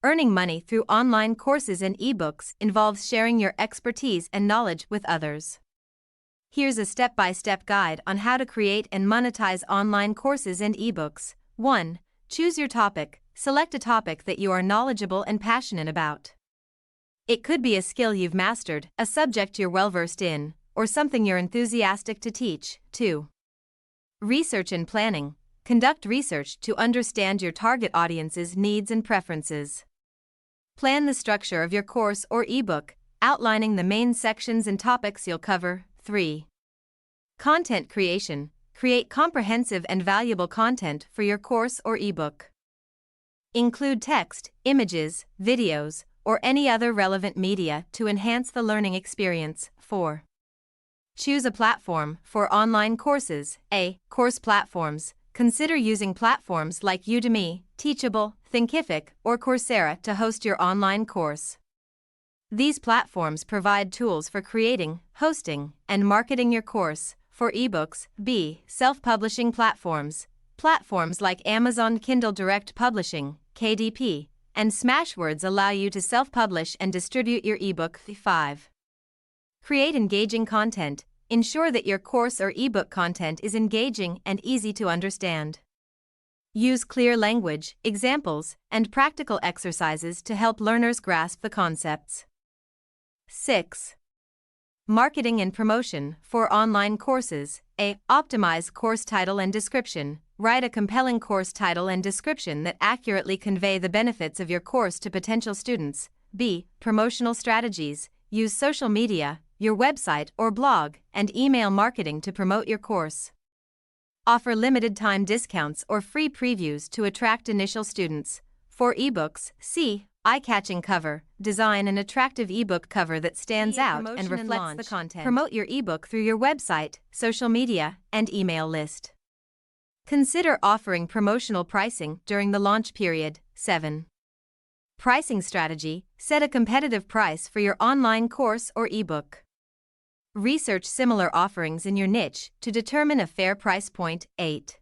Earning money through online courses and ebooks involves sharing your expertise and knowledge with others. Here's a step-by-step guide on how to create and monetize online courses and ebooks. 1. Choose your topic. Select a topic that you are knowledgeable and passionate about. It could be a skill you've mastered, a subject you're well-versed in, or something you're enthusiastic to teach. 2. Research and planning. Conduct research to understand your target audience's needs and preferences. Plan the structure of your course or ebook, outlining the main sections and topics you'll cover. 3. Content creation. Create comprehensive and valuable content for your course or ebook. Include text, images, videos, or any other relevant media to enhance the learning experience. 4. Choose a platform for online courses. A. Course platforms. Consider using platforms like Udemy, Teachable, Thinkific, or Coursera to host your online course. These platforms provide tools for creating, hosting, and marketing your course. For ebooks, B. Self-publishing platforms. Platforms like Amazon Kindle Direct Publishing, KDP, and Smashwords allow you to self-publish and distribute your ebook. 5. Create engaging content. Ensure that your course or ebook content is engaging and easy to understand. Use clear language, examples, and practical exercises to help learners grasp the concepts. 6. Marketing and promotion for online courses. A. Optimize course title and description. Write a compelling course title and description that accurately convey the benefits of your course to potential students. B. Promotional strategies. Use social media, your website or blog, and email marketing to promote your course. Offer limited-time discounts or free previews to attract initial students. For ebooks, C. Eye-catching cover. Design an attractive ebook cover that stands out and reflects the content. Promote your ebook through your website, social media, and email list. Consider offering promotional pricing during the launch period. 7. Pricing strategy. Set a competitive price for your online course or ebook. Research similar offerings in your niche to determine a fair price point. 8.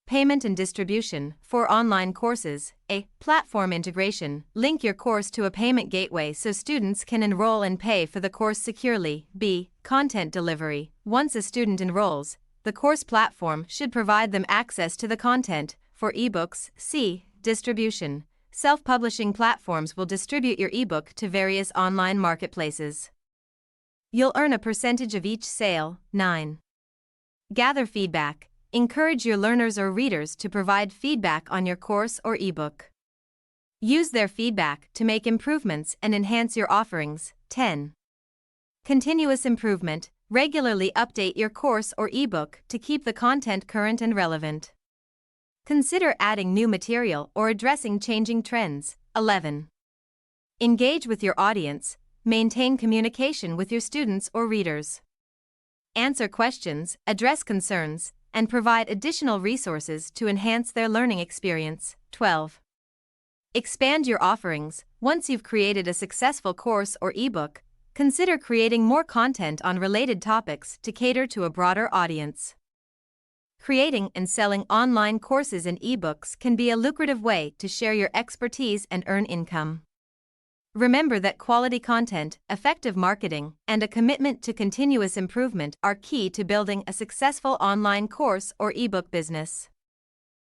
Payment and distribution for online courses. A. Platform integration. Link your course to a payment gateway so students can enroll and pay for the course securely. B. Content delivery. Once a student enrolls, the course platform should provide them access to the content. For ebooks, C. Distribution. Self-publishing platforms will distribute your ebook to various online marketplaces. You'll earn a percentage of each sale. 9. Gather feedback. Encourage your learners or readers to provide feedback on your course or ebook. Use their feedback to make improvements and enhance your offerings. 10. Continuous improvement. Regularly update your course or ebook to keep the content current and relevant. Consider adding new material or addressing changing trends. 11. Engage with your audience. Maintain communication with your students or readers. Answer questions, address concerns, and provide additional resources to enhance their learning experience. 12. Expand your offerings. Once you've created a successful course or ebook, consider creating more content on related topics to cater to a broader audience. Creating and selling online courses and ebooks can be a lucrative way to share your expertise and earn income. Remember that quality content, effective marketing, and a commitment to continuous improvement are key to building a successful online course or ebook business.